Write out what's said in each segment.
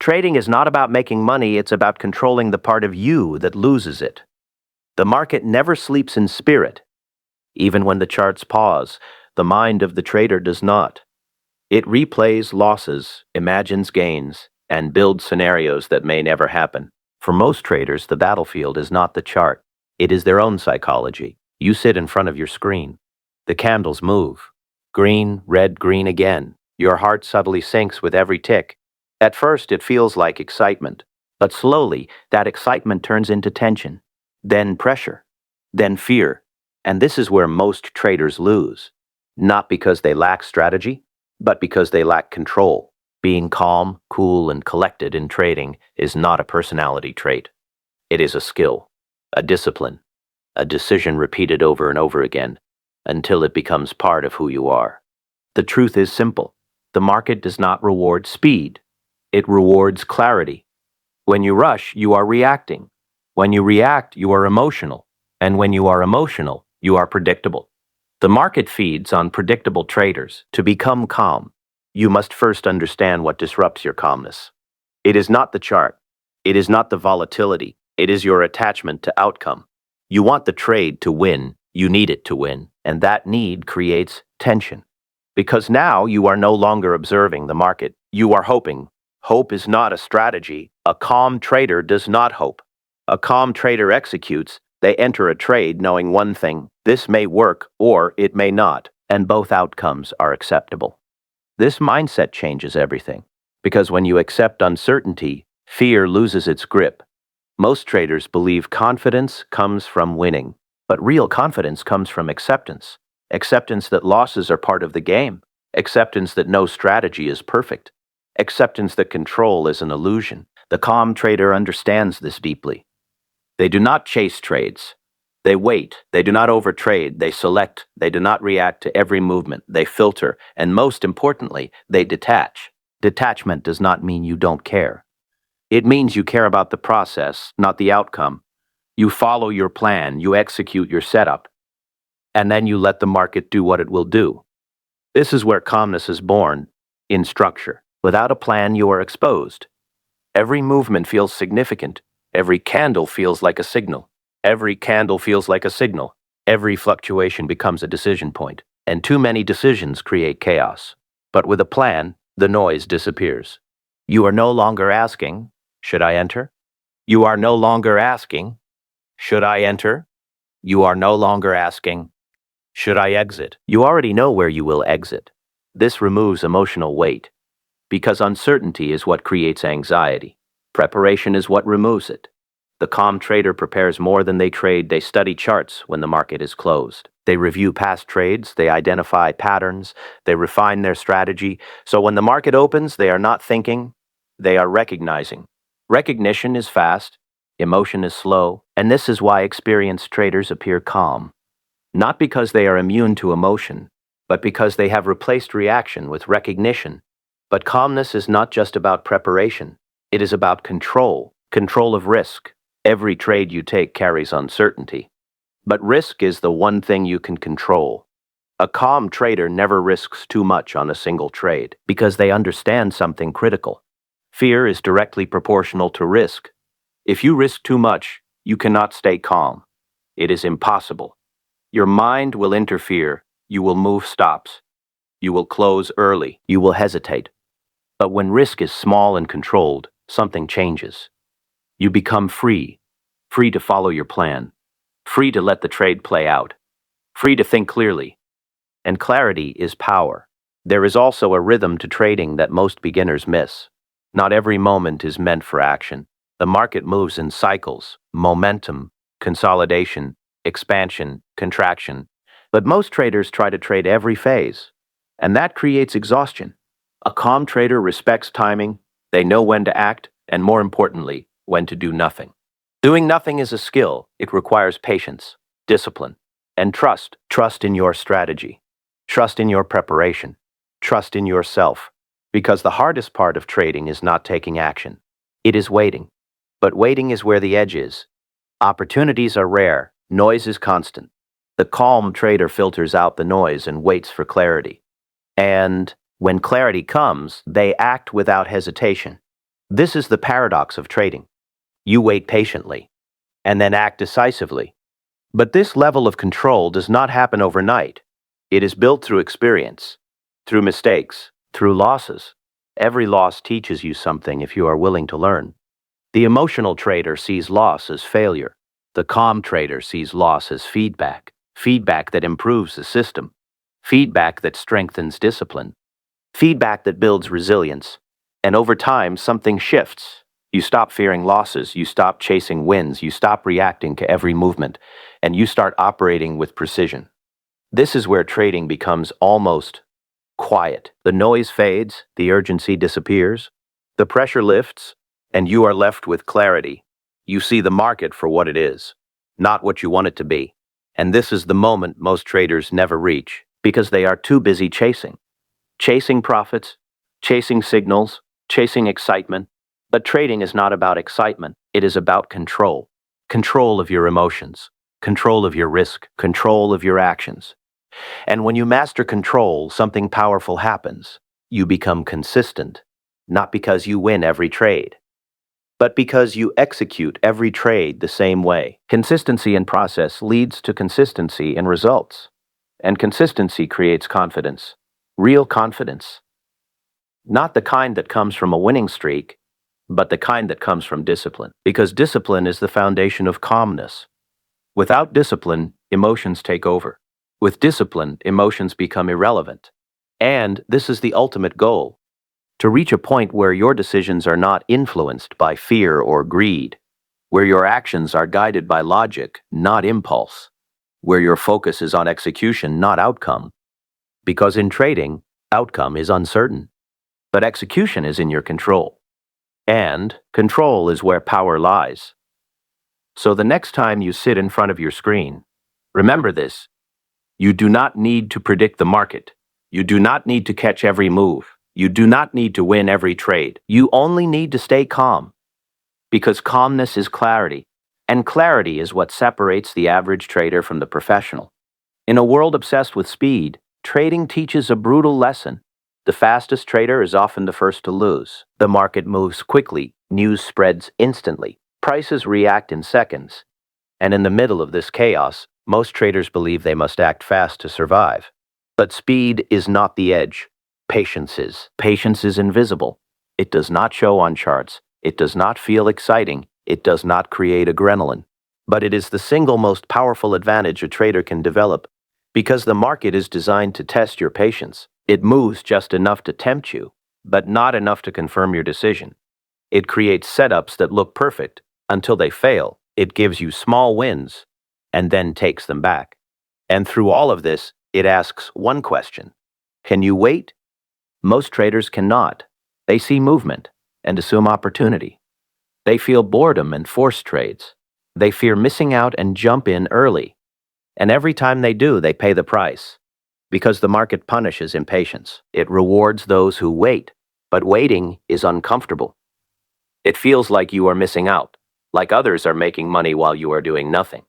Trading is not about making money, it's about controlling the part of you that loses it. The market never sleeps in spirit. Even when the charts pause, the mind of the trader does not. It replays losses, imagines gains, and builds scenarios that may never happen. For most traders, the battlefield is not the chart. It is their own psychology. You sit in front of your screen. The candles move. Green, red, green again. Your heart subtly sinks with every tick. At first, it feels like excitement, but slowly, that excitement turns into tension, then pressure, then fear. And this is where most traders lose. Not because they lack strategy, but because they lack control. Being calm, cool, and collected in trading is not a personality trait. It is a skill, a discipline, a decision repeated over and over again, until it becomes part of who you are. The truth is simple. The market does not reward speed. It rewards clarity. When you rush, you are reacting. When you react, you are emotional. And when you are emotional, you are predictable. The market feeds on predictable traders. To become calm, you must first understand what disrupts your calmness. It is not the chart. It is not the volatility. It is your attachment to outcome. You want the trade to win. You need it to win. And that need creates tension. Because now you are no longer observing the market. You are hoping. Hope is not a strategy. A calm trader does not hope. A calm trader executes. They enter a trade knowing one thing: this may work or it may not, and both outcomes are acceptable. This mindset changes everything, because when you accept uncertainty, fear loses its grip. Most traders believe confidence comes from winning, but real confidence comes from acceptance. Acceptance that losses are part of the game. Acceptance that no strategy is perfect. Acceptance that control is an illusion. The calm trader understands this deeply. They do not chase trades. They wait. They do not overtrade. They select. They do not react to every movement. They filter. And most importantly, they detach. Detachment does not mean you don't care. It means you care about the process, not the outcome. You follow your plan. You execute your setup. And then you let the market do what it will do. This is where calmness is born, in structure. Without a plan, you are exposed. Every movement feels significant. Every candle feels like a signal. Every candle feels like a signal. Every fluctuation becomes a decision point. And too many decisions create chaos. But with a plan, the noise disappears. You are no longer asking, should I enter? You are no longer asking, should I enter? You are no longer asking, should I exit? You already know where you will exit. This removes emotional weight, because uncertainty is what creates anxiety. Preparation is what removes it. The calm trader prepares more than they trade. They study charts when the market is closed. They review past trades. They identify patterns. They refine their strategy. So when the market opens, they are not thinking, they are recognizing. Recognition is fast. Emotion is slow. And this is why experienced traders appear calm. Not because they are immune to emotion, but because they have replaced reaction with recognition. But calmness is not just about preparation. It is about control of risk. Every trade you take carries uncertainty. But risk is the one thing you can control. A calm trader never risks too much on a single trade, because they understand something critical. Fear is directly proportional to risk. If you risk too much, you cannot stay calm. It is impossible. Your mind will interfere. You will move stops. You will close early. You will hesitate. But when risk is small and controlled, something changes. You become free to follow your plan, free to let the trade play out, free to think clearly. And clarity is power. There is also a rhythm to trading that most beginners miss. Not every moment is meant for action. The market moves in cycles: momentum, consolidation, expansion, contraction. But most traders try to trade every phase, and that creates exhaustion. A calm trader respects timing. They know when to act, and more importantly, when to do nothing. Doing nothing is a skill. It requires patience, discipline, and trust. Trust in your strategy. Trust in your preparation. Trust in yourself. Because the hardest part of trading is not taking action. It is waiting. But waiting is where the edge is. Opportunities are rare. Noise is constant. The calm trader filters out the noise and waits for clarity. And when clarity comes, they act without hesitation. This is the paradox of trading. You wait patiently and then act decisively. But this level of control does not happen overnight. It is built through experience, through mistakes, through losses. Every loss teaches you something if you are willing to learn. The emotional trader sees loss as failure. The calm trader sees loss as feedback, feedback that improves the system, feedback that strengthens discipline, feedback that builds resilience. And over time, something shifts. You stop fearing losses, you stop chasing wins, you stop reacting to every movement, and you start operating with precision. This is where trading becomes almost quiet. The noise fades, the urgency disappears, the pressure lifts, and you are left with clarity. You see the market for what it is, not what you want it to be. And this is the moment most traders never reach because they are too busy chasing profits, chasing signals, chasing excitement. But trading is not about excitement, it is about control. Control of your emotions, control of your risk, control of your actions. And when you master control, something powerful happens. You become consistent, not because you win every trade, but because you execute every trade the same way. Consistency in process leads to consistency in results, and consistency creates confidence, real confidence. Not the kind that comes from a winning streak, but the kind that comes from discipline, because discipline is the foundation of calmness. Without discipline, emotions take over. With discipline, emotions become irrelevant. And this is the ultimate goal, to reach a point where your decisions are not influenced by fear or greed, where your actions are guided by logic, not impulse, where your focus is on execution, not outcome. Because in trading, outcome is uncertain, but execution is in your control. And control is where power lies. So the next time you sit in front of your screen, remember this. You do not need to predict the market. You do not need to catch every move. You do not need to win every trade. You only need to stay calm. Because calmness is clarity, and clarity is what separates the average trader from the professional. In a world obsessed with speed, trading teaches a brutal lesson. The fastest trader is often the first to lose. The market moves quickly, news spreads instantly, prices react in seconds. And in the middle of this chaos, most traders believe they must act fast to survive. But speed is not the edge. Patience is. Patience is invisible. It does not show on charts. It does not feel exciting. It does not create adrenaline. But it is the single most powerful advantage a trader can develop because the market is designed to test your patience. It moves just enough to tempt you, but not enough to confirm your decision. It creates setups that look perfect until they fail. It gives you small wins and then takes them back. And through all of this, it asks one question. Can you wait? Most traders cannot. They see movement and assume opportunity. They feel boredom and force trades. They fear missing out and jump in early. And every time they do, they pay the price. Because the market punishes impatience. It rewards those who wait. But waiting is uncomfortable. It feels like you are missing out, like others are making money while you are doing nothing.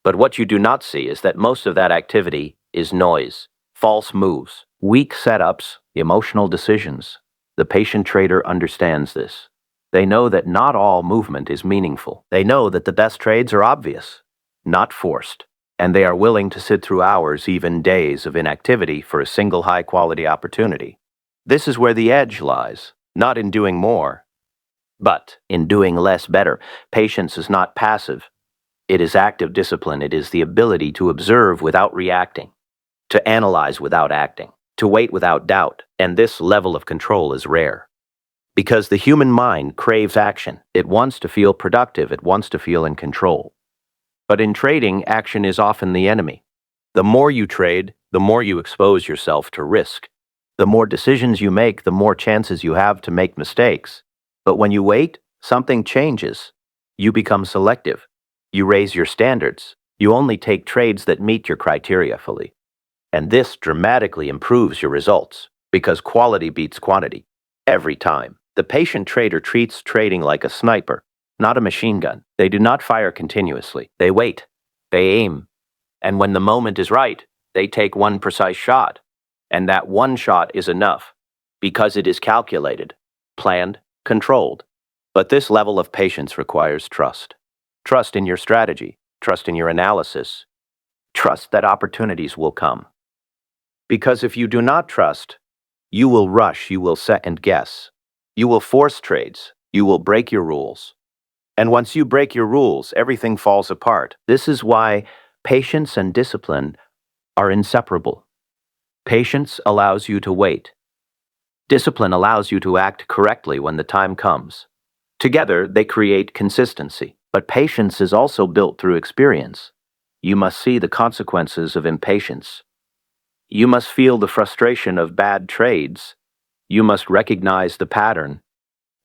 But what you do not see is that most of that activity is noise, false moves, weak setups, emotional decisions. The patient trader understands this. They know that not all movement is meaningful. They know that the best trades are obvious, not forced. And they are willing to sit through hours, even days of inactivity for a single high-quality opportunity. This is where the edge lies, not in doing more, but in doing less better. Patience is not passive. It is active discipline. It is the ability to observe without reacting, to analyze without acting, to wait without doubt. And this level of control is rare. Because the human mind craves action. It wants to feel productive. It wants to feel in control. But in trading, action is often the enemy. The more you trade, the more you expose yourself to risk. The more decisions you make, the more chances you have to make mistakes. But when you wait, something changes. You become selective. You raise your standards. You only take trades that meet your criteria fully. And this dramatically improves your results because quality beats quantity every time. The patient trader treats trading like a sniper, not a machine gun. They do not fire continuously. They wait. They aim. And when the moment is right, they take one precise shot. And that one shot is enough because it is calculated, planned, controlled. But this level of patience requires trust. Trust in your strategy, trust in your analysis, trust that opportunities will come. Because if you do not trust, you will rush, you will second guess, you will force trades, you will break your rules. And once you break your rules, everything falls apart. This is why patience and discipline are inseparable. Patience allows you to wait. Discipline allows you to act correctly when the time comes. Together, they create consistency. But patience is also built through experience. You must see the consequences of impatience. You must feel the frustration of bad trades. You must recognize the pattern.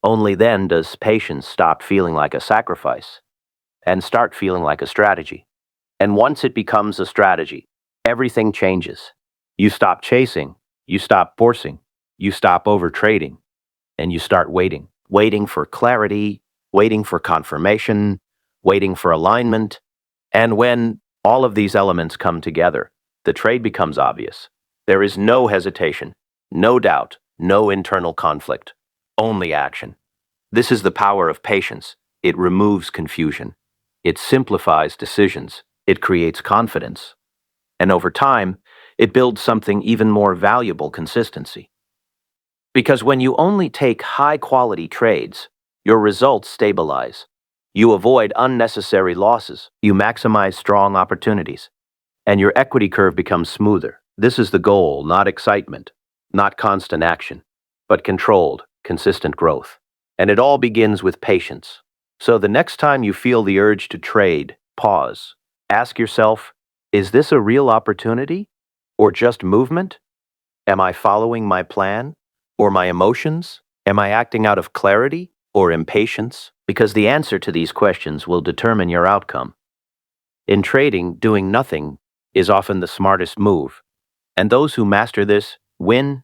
Only then does patience stop feeling like a sacrifice and start feeling like a strategy. And once it becomes a strategy, everything changes. You stop chasing, you stop forcing, you stop overtrading, and you start waiting. Waiting for clarity, waiting for confirmation, waiting for alignment. And when all of these elements come together, the trade becomes obvious. There is no hesitation, no doubt, no internal conflict, only action. This is the power of patience. It removes confusion. It simplifies decisions. It creates confidence. And over time, it builds something even more valuable: consistency. Because when you only take high-quality trades, your results stabilize. You avoid unnecessary losses. You maximize strong opportunities. And your equity curve becomes smoother. This is the goal, not excitement, not constant action, but controlled, consistent growth. And it all begins with patience. So the next time you feel the urge to trade, pause. Ask yourself, is this a real opportunity or just movement? Am I following my plan or my emotions? Am I acting out of clarity or impatience? Because the answer to these questions will determine your outcome. In trading, doing nothing is often the smartest move. And those who master this win.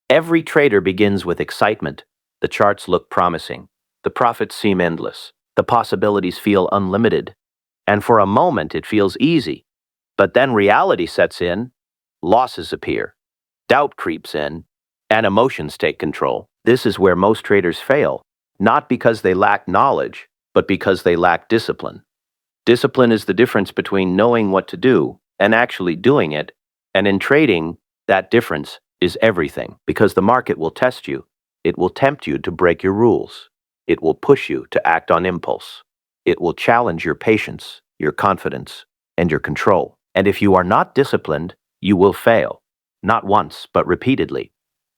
Every trader begins with excitement. The charts look promising. The profits seem endless. The possibilities feel unlimited. And for a moment, it feels easy. But then reality sets in, losses appear, doubt creeps in, and emotions take control. This is where most traders fail, not because they lack knowledge, but because they lack discipline. Discipline is the difference between knowing what to do and actually doing it. And in trading, that difference is everything, because the market will test you. It will tempt you to break your rules. It will push you to act on impulse. It will challenge your patience, your confidence, and your control. And if you are not disciplined, you will fail. Not once, but repeatedly.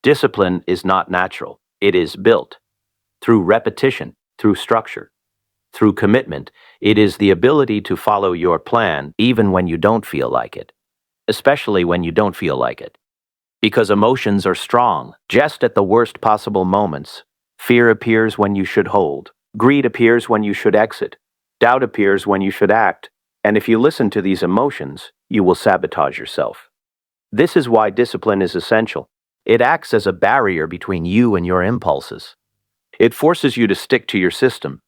Discipline is not natural. It is built. Through repetition, through structure, through commitment. It is the ability to follow your plan even when you don't feel like it. Especially when you don't feel like it. Because emotions are strong, just at the worst possible moments. Fear appears when you should hold. Greed appears when you should exit. Doubt appears when you should act. And if you listen to these emotions, you will sabotage yourself. This is why discipline is essential. It acts as a barrier between you and your impulses. It forces you to stick to your system,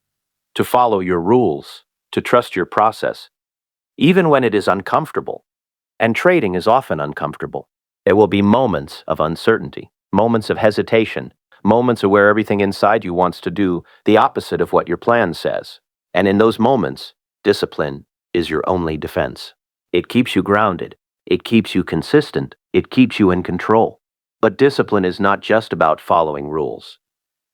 to follow your rules, to trust your process, even when it is uncomfortable. And trading is often uncomfortable. There will be moments of uncertainty, moments of hesitation, moments of where everything inside you wants to do the opposite of what your plan says. And in those moments, discipline is your only defense. It keeps you grounded. It keeps you consistent. It keeps you in control. But discipline is not just about following rules.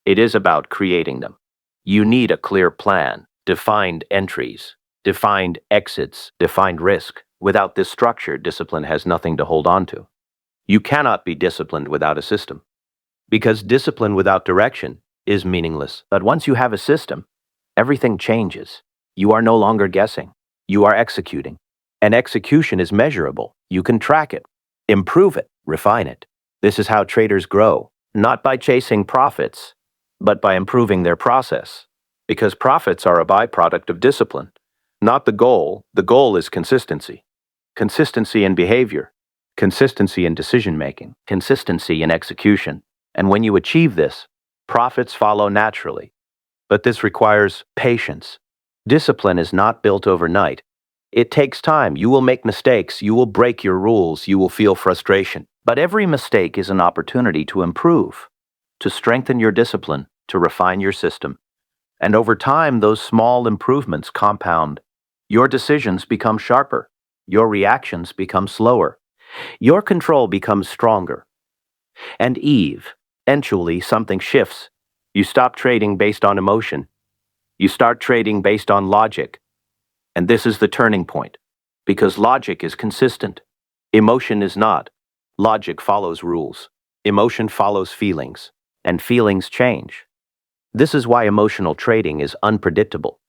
It is about creating them. You need a clear plan, defined entries, defined exits, defined risk. Without this structure, discipline has nothing to hold on to. You cannot be disciplined without a system. Because discipline without direction is meaningless. But once you have a system, everything changes. You are no longer guessing. You are executing. And execution is measurable. You can track it, improve it, refine it. This is how traders grow, not by chasing profits, but by improving their process. Because profits are a byproduct of discipline, not the goal. The goal is consistency. Consistency in behavior, consistency in decision-making, consistency in execution. And when you achieve this, profits follow naturally. But this requires patience. Discipline is not built overnight. It takes time. You will make mistakes. You will break your rules. You will feel frustration. But every mistake is an opportunity to improve, to strengthen your discipline, to refine your system. And over time, those small improvements compound. Your decisions become sharper. Your reactions become slower. Your control becomes stronger. And eventually something shifts. You stop trading based on emotion. You start trading based on logic. And this is the turning point. Because logic is consistent. Emotion is not. Logic follows rules. Emotion follows feelings. And feelings change. This is why emotional trading is unpredictable.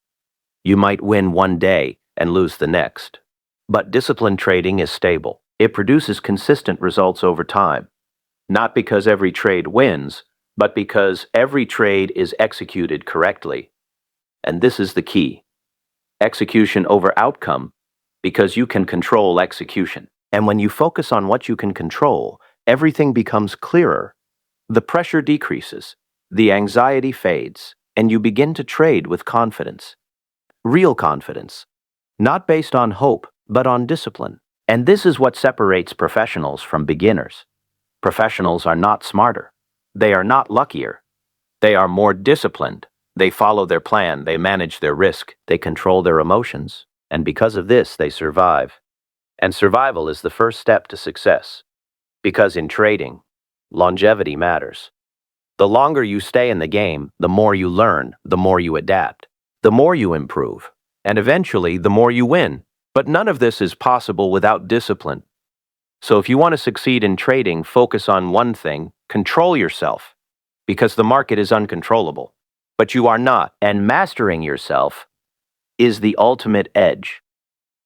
You might win one day and lose the next. But disciplined trading is stable. It produces consistent results over time. Not because every trade wins, but because every trade is executed correctly. And this is the key. Execution over outcome, because you can control execution. And when you focus on what you can control, everything becomes clearer. The pressure decreases, the anxiety fades, and you begin to trade with confidence. Real confidence. Not based on hope, but on discipline. And this is what separates professionals from beginners. Professionals are not smarter. They are not luckier. They are more disciplined. They follow their plan, they manage their risk, they control their emotions, and because of this, they survive. And survival is the first step to success. Because in trading, longevity matters. The longer you stay in the game, the more you learn, the more you adapt, the more you improve, and eventually the more you win. But none of this is possible without discipline. So if you want to succeed in trading, focus on one thing: control yourself. Because the market is uncontrollable. But you are not, and mastering yourself is the ultimate edge.